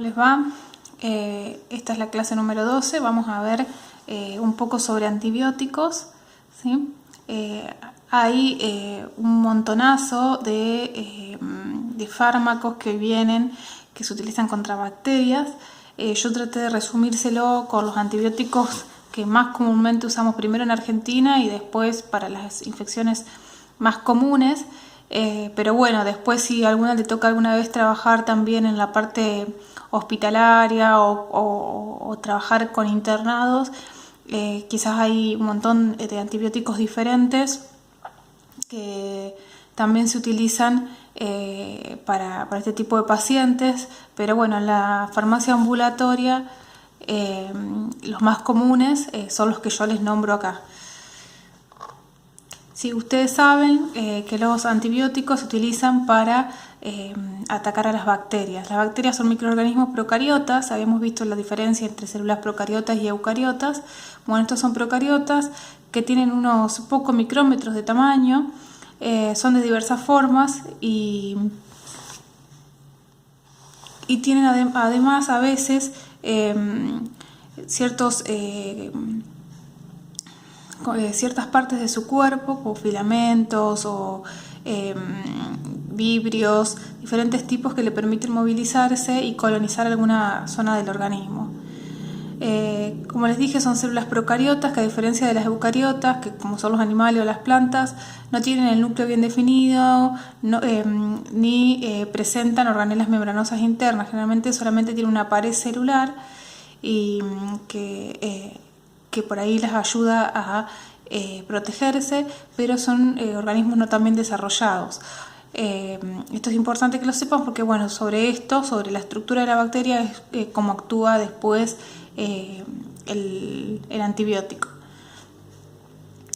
¿Cómo les va? Esta es la clase número 12. Vamos a ver un poco sobre antibióticos, ¿sí? Hay un montonazo de fármacos que vienen, que se utilizan contra bacterias. Yo traté de resumírselo con los antibióticos que más comúnmente usamos primero en Argentina y después para las infecciones más comunes. Pero bueno, después si a alguna le toca alguna vez trabajar también en la parte hospitalaria o trabajar con internados, quizás hay un montón de antibióticos diferentes que también se utilizan para este tipo de pacientes, pero bueno, en la farmacia ambulatoria los más comunes son los que yo les nombro acá. Sí, ustedes saben que los antibióticos se utilizan para atacar a las bacterias. Las bacterias son microorganismos procariotas. Habíamos visto la diferencia entre células procariotas y eucariotas. Bueno, estos son procariotas que tienen unos pocos micrómetros de tamaño. Son de diversas formas y tienen además a veces ciertas partes de su cuerpo, como filamentos o vibrios, diferentes tipos que le permiten movilizarse y colonizar alguna zona del organismo. Como les dije, son células procariotas que, a diferencia de las eucariotas, que como son los animales o las plantas, no tienen el núcleo bien definido ni presentan organelas membranosas internas. Generalmente solamente tienen una pared celular y que por ahí les ayuda a protegerse, pero son organismos no tan bien desarrollados. Esto es importante que lo sepan porque, bueno, sobre la estructura de la bacteria es cómo actúa después el antibiótico.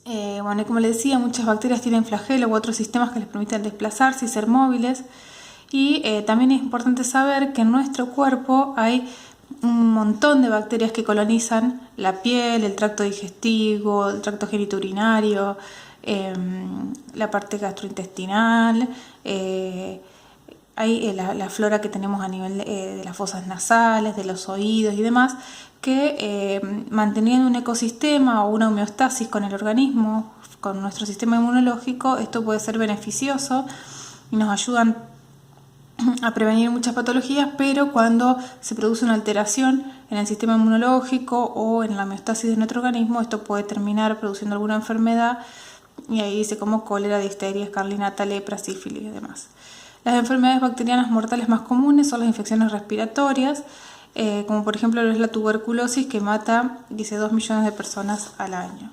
Bueno, como les decía, muchas bacterias tienen flagelo u otros sistemas que les permiten desplazarse y ser móviles. Y también es importante saber que en nuestro cuerpo hay un montón de bacterias que colonizan la piel, el tracto digestivo, el tracto genitourinario, la parte gastrointestinal. Hay la flora que tenemos a nivel de las fosas nasales, de los oídos y demás, que manteniendo un ecosistema o una homeostasis con el organismo, con nuestro sistema inmunológico, esto puede ser beneficioso y nos ayudan a prevenir muchas patologías, pero cuando se produce una alteración en el sistema inmunológico o en la homeostasis de nuestro organismo, esto puede terminar produciendo alguna enfermedad, y ahí dice como cólera, difteria, escarlinata, lepra, sífilis y demás. Las enfermedades bacterianas mortales más comunes son las infecciones respiratorias, como por ejemplo es la tuberculosis, que mata, dice, 2 millones de personas al año.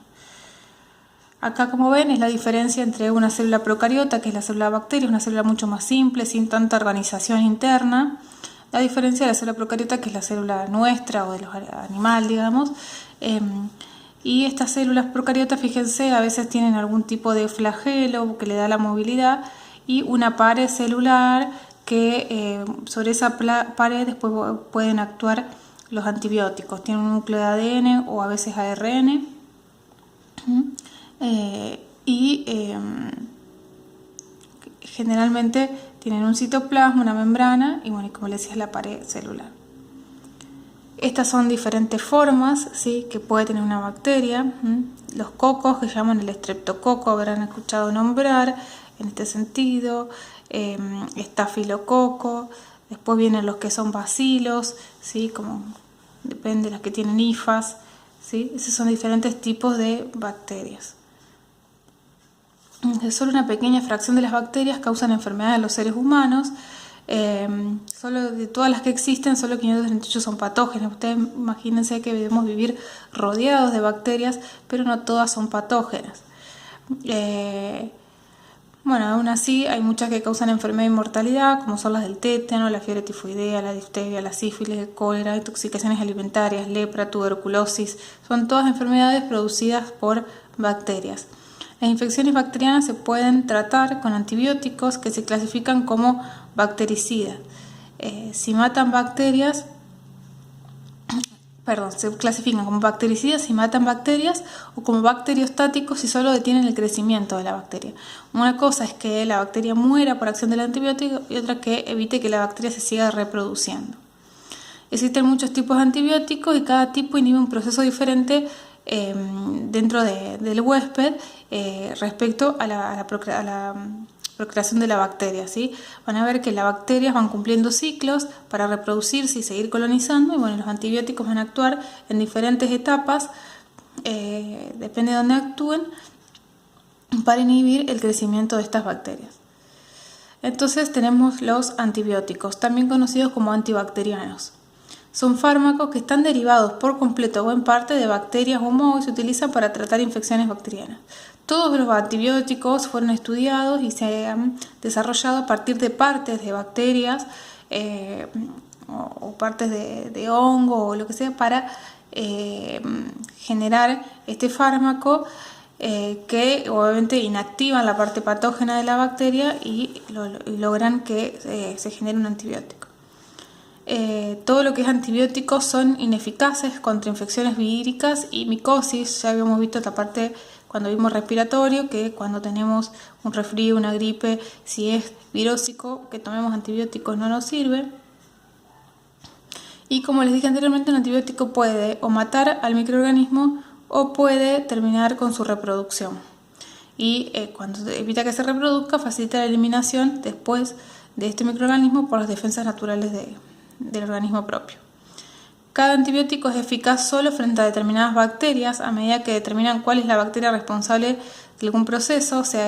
Acá, como ven, es la diferencia entre una célula procariota, que es la célula bacteria, una célula mucho más simple, sin tanta organización interna. La diferencia de la célula procariota, que es la célula nuestra o de los animales, digamos. Y estas células procariotas, fíjense, a veces tienen algún tipo de flagelo que le da la movilidad y una pared celular que sobre esa pared después pueden actuar los antibióticos. Tienen un núcleo de ADN o a veces ARN. Generalmente tienen un citoplasma, una membrana y, bueno, y como les decía, es la pared celular. Estas son diferentes formas, ¿sí?, que puede tener una bacteria. Los cocos, que llaman el estreptococo, habrán escuchado nombrar en este sentido. Estafilococo. Después vienen los que son bacilos, ¿sí?, como depende de las que tienen hifas, ¿sí? Esos son diferentes tipos de bacterias. Solo una pequeña fracción de las bacterias causan enfermedades en los seres humanos. Solo de todas las que existen, solo 538 son patógenas. Ustedes imagínense que debemos vivir rodeados de bacterias, pero no todas son patógenas. Bueno, aún así hay muchas que causan enfermedad y mortalidad, como son las del tétano, la fiebre tifoidea, la difteria, la sífilis, el cólera, intoxicaciones alimentarias, lepra, tuberculosis. Son todas enfermedades producidas por bacterias. Las infecciones bacterianas se pueden tratar con antibióticos que se clasifican como bactericidas. Se clasifican como bactericidas si matan bacterias o como bacteriostáticos si solo detienen el crecimiento de la bacteria. Una cosa es que la bacteria muera por acción del antibiótico y otra que evite que la bacteria se siga reproduciendo. Existen muchos tipos de antibióticos y cada tipo inhibe un proceso diferente dentro del huésped respecto a la procreación de la bacteria, ¿sí? Van a ver que las bacterias van cumpliendo ciclos para reproducirse y seguir colonizando, y bueno, los antibióticos van a actuar en diferentes etapas, depende de dónde actúen, para inhibir el crecimiento de estas bacterias. Entonces tenemos los antibióticos, también conocidos como antibacterianos. Son fármacos que están derivados por completo o en parte de bacterias o mohos y se utilizan para tratar infecciones bacterianas. Todos los antibióticos fueron estudiados y se han desarrollado a partir de partes de bacterias o partes de hongo o lo que sea para generar este fármaco que obviamente inactivan la parte patógena de la bacteria y logran que se genere un antibiótico. Todo lo que es antibióticos son ineficaces contra infecciones víricas y micosis. Ya habíamos visto esta parte cuando vimos respiratorio, que cuando tenemos un resfrío, una gripe, si es virósico, que tomemos antibióticos no nos sirve. Y como les dije anteriormente, un antibiótico puede o matar al microorganismo o puede terminar con su reproducción. Y cuando evita que se reproduzca, facilita la eliminación después de este microorganismo por las defensas naturales del organismo propio. Cada antibiótico es eficaz solo frente a determinadas bacterias a medida que determinan cuál es la bacteria responsable de algún proceso, o sea,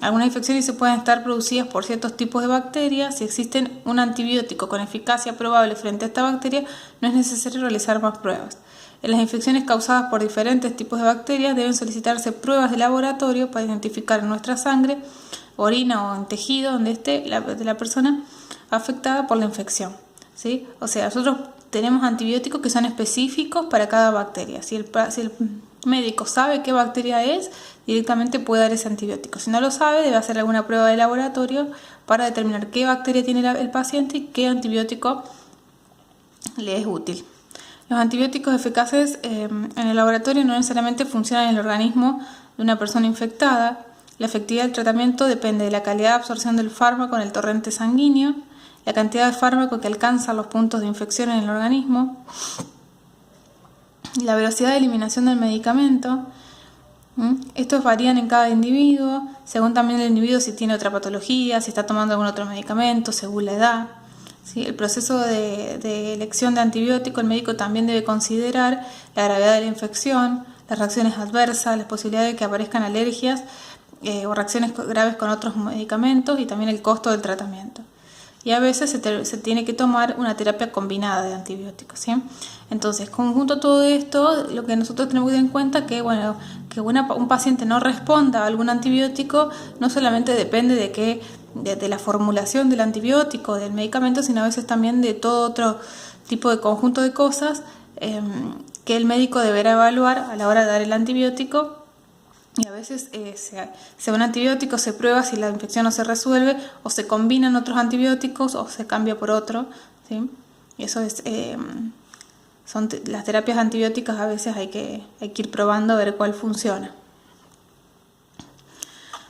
algunas infecciones se pueden estar producidas por ciertos tipos de bacterias. Si existe un antibiótico con eficacia probable frente a esta bacteria, no es necesario realizar más pruebas. En las infecciones causadas por diferentes tipos de bacterias deben solicitarse pruebas de laboratorio para identificar en nuestra sangre, orina o en tejido donde esté la persona afectada por la infección, ¿sí? O sea, nosotros tenemos antibióticos que son específicos para cada bacteria. Si el médico sabe qué bacteria es, directamente puede dar ese antibiótico. Si no lo sabe, debe hacer alguna prueba de laboratorio para determinar qué bacteria tiene el paciente y qué antibiótico le es útil. Los antibióticos eficaces en el laboratorio no necesariamente funcionan en el organismo de una persona infectada. La efectividad del tratamiento depende de la calidad de absorción del fármaco en el torrente sanguíneo, la cantidad de fármaco que alcanza los puntos de infección en el organismo, la velocidad de eliminación del medicamento. Estos varían en cada individuo, según también el individuo si tiene otra patología, si está tomando algún otro medicamento, según la edad. ¿Sí? El proceso de elección de antibiótico, el médico también debe considerar la gravedad de la infección, las reacciones adversas, las posibilidades de que aparezcan alergias o reacciones graves con otros medicamentos y también el costo del tratamiento. Y a veces se tiene que tomar una terapia combinada de antibióticos, ¿sí? Entonces, conjunto todo esto, lo que nosotros tenemos que tener en cuenta que un paciente no responda a algún antibiótico no solamente depende de la formulación del antibiótico, del medicamento, sino a veces también de todo otro tipo de conjunto de cosas que el médico deberá evaluar a la hora de dar el antibiótico. Y a veces se da un antibiótico, se prueba si la infección no se resuelve, o se combinan otros antibióticos o se cambia por otro, ¿sí? Y eso son las terapias antibióticas. A veces hay que ir probando a ver cuál funciona.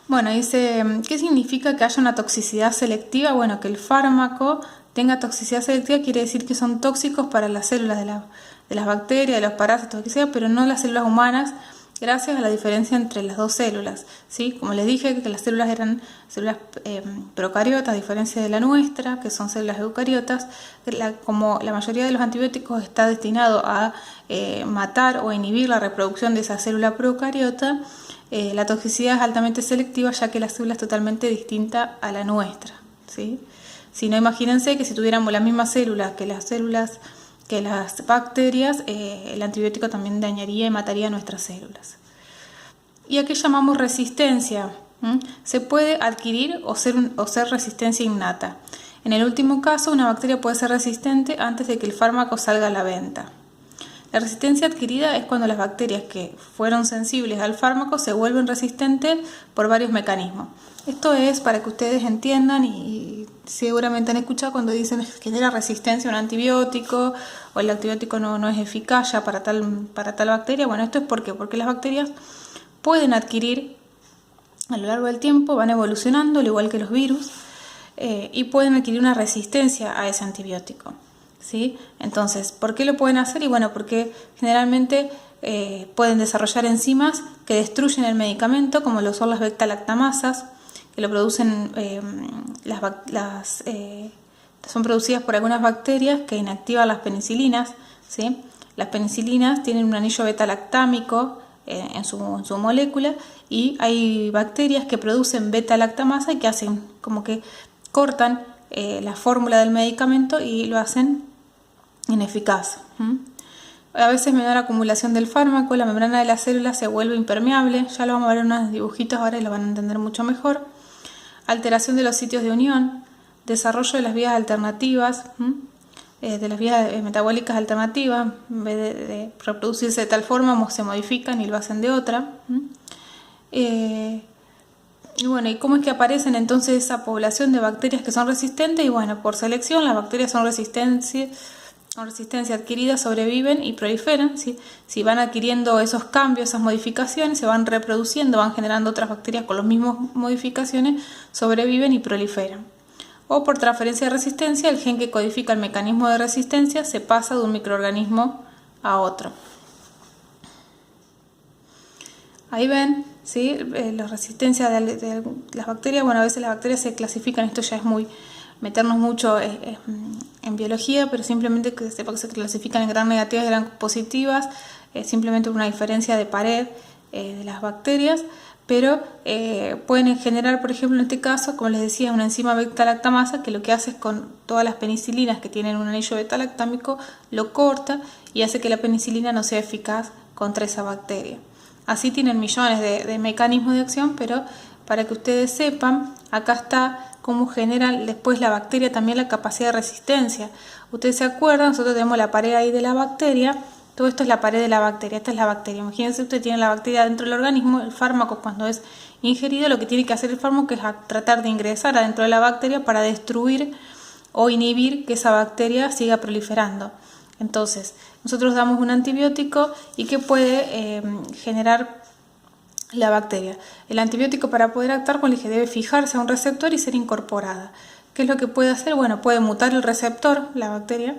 Bueno, dice, ¿qué significa que haya una toxicidad selectiva? Bueno, que el fármaco tenga toxicidad selectiva quiere decir que son tóxicos para las células de las bacterias, de los parásitos, lo que sea, pero no las células humanas, gracias a la diferencia entre las dos células, ¿sí? Como les dije, que las células eran células procariotas, a diferencia de la nuestra, que son células eucariotas. Como la mayoría de los antibióticos está destinado a matar o inhibir la reproducción de esa célula procariota, la toxicidad es altamente selectiva, ya que la célula es totalmente distinta a la nuestra, ¿sí? Si no, imagínense que si tuviéramos las mismas células que las bacterias, el antibiótico también dañaría y mataría nuestras células. ¿Y a qué llamamos resistencia? Se puede adquirir o ser resistencia innata. En el último caso, una bacteria puede ser resistente antes de que el fármaco salga a la venta. La resistencia adquirida es cuando las bacterias que fueron sensibles al fármaco se vuelven resistentes por varios mecanismos. Esto es para que ustedes entiendan, y seguramente han escuchado cuando dicen que genera resistencia a un antibiótico o el antibiótico no es eficaz ya para tal bacteria. Bueno, esto es porque las bacterias pueden adquirir a lo largo del tiempo, van evolucionando al igual que los virus, y pueden adquirir una resistencia a ese antibiótico. ¿sí? Entonces, ¿por qué lo pueden hacer? Y bueno, porque generalmente pueden desarrollar enzimas que destruyen el medicamento, como lo son las beta-lactamasas, que lo producen son producidas por algunas bacterias que inactivan las penicilinas, ¿sí? Las penicilinas tienen un anillo beta-lactámico en su molécula, y hay bacterias que producen beta-lactamasa y que hacen como que cortan la fórmula del medicamento y lo hacen ineficaz. A veces, menor acumulación del fármaco, la membrana de la célula se vuelve impermeable. Ya lo vamos a ver en unos dibujitos ahora y lo van a entender mucho mejor. Alteración de los sitios de unión, desarrollo de las vías alternativas, de las vías metabólicas alternativas. En vez de reproducirse de tal forma, se modifican y lo hacen de otra. Y bueno, ¿y cómo es que aparecen entonces esa población de bacterias que son resistentes? Y bueno, por selección, las bacterias con resistencia adquirida sobreviven y proliferan, ¿sí? Si van adquiriendo esos cambios, esas modificaciones, se van reproduciendo, van generando otras bacterias con las mismas modificaciones, sobreviven y proliferan. O por transferencia de resistencia, el gen que codifica el mecanismo de resistencia se pasa de un microorganismo a otro. Ahí ven, ¿sí? La resistencia de las bacterias. Bueno, a veces las bacterias se clasifican, esto ya es muy meternos mucho en biología, pero simplemente que sepa que se clasifican en gram negativas y gram positivas, simplemente una diferencia de pared de las bacterias, pero pueden generar, por ejemplo, en este caso, como les decía, una enzima beta-lactamasa que lo que hace es con todas las penicilinas que tienen un anillo beta-lactámico, lo corta y hace que la penicilina no sea eficaz contra esa bacteria. Así tienen millones de mecanismos de acción, pero para que ustedes sepan, acá está cómo genera después la bacteria también la capacidad de resistencia. Ustedes se acuerdan, nosotros tenemos la pared ahí de la bacteria, todo esto es la pared de la bacteria, esta es la bacteria. Imagínense, usted tiene la bacteria dentro del organismo, el fármaco cuando es ingerido, lo que tiene que hacer el fármaco es tratar de ingresar adentro de la bacteria para destruir o inhibir que esa bacteria siga proliferando. Entonces, nosotros damos un antibiótico y que puede generar la bacteria. El antibiótico, para poder actuar, como dije, debe fijarse a un receptor y ser incorporada. ¿Qué es lo que puede hacer? Bueno, puede mutar el receptor, la bacteria,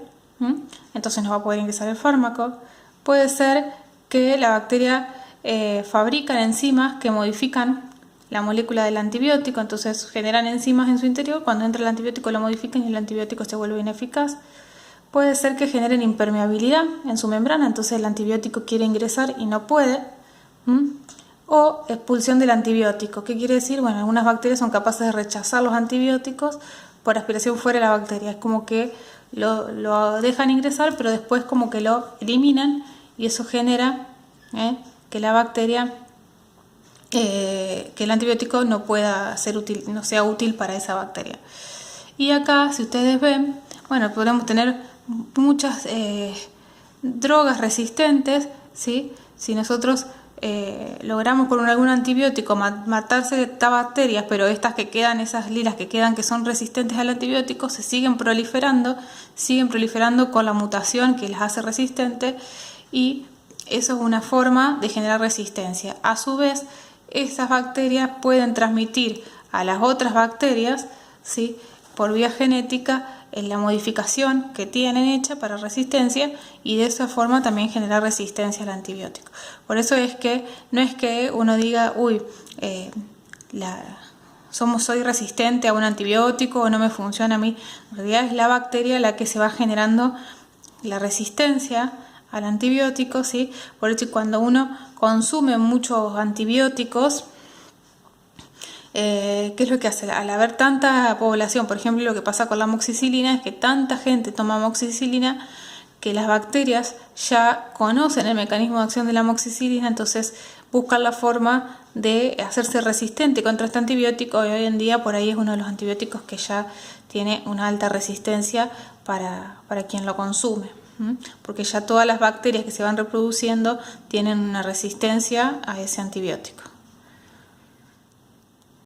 entonces no va a poder ingresar el fármaco. Puede ser que la bacteria fabrica enzimas que modifican la molécula del antibiótico, entonces generan enzimas en su interior, cuando entra el antibiótico lo modifican y el antibiótico se vuelve ineficaz. Puede ser que generen impermeabilidad en su membrana, entonces el antibiótico quiere ingresar y no puede. O expulsión del antibiótico. ¿Qué quiere decir? Bueno, algunas bacterias son capaces de rechazar los antibióticos por aspiración fuera de la bacteria. Es como que lo dejan ingresar, pero después como que lo eliminan y eso genera que la bacteria, que el antibiótico no pueda ser útil, no sea útil para esa bacteria. Y acá, si ustedes ven, bueno, podemos tener muchas drogas resistentes, ¿sí? Si nosotros logramos con algún antibiótico matarse de estas bacterias, pero estas que quedan, esas lilas que quedan que son resistentes al antibiótico, se siguen proliferando con la mutación que las hace resistentes, y eso es una forma de generar resistencia. A su vez, esas bacterias pueden transmitir a las otras bacterias, ¿sí?, por vía genética, en la modificación que tienen hecha para resistencia, y de esa forma también generar resistencia al antibiótico. Por eso es que no es que uno diga, soy resistente a un antibiótico o no me funciona a mí. En realidad es la bacteria la que se va generando la resistencia al antibiótico, ¿sí? Por eso cuando uno consume muchos antibióticos, ¿qué es lo que hace? Al haber tanta población, por ejemplo, lo que pasa con la amoxicilina es que tanta gente toma amoxicilina que las bacterias ya conocen el mecanismo de acción de la amoxicilina, entonces buscan la forma de hacerse resistente contra este antibiótico, y hoy en día por ahí es uno de los antibióticos que ya tiene una alta resistencia para quien lo consume, porque ya todas las bacterias que se van reproduciendo tienen una resistencia a ese antibiótico.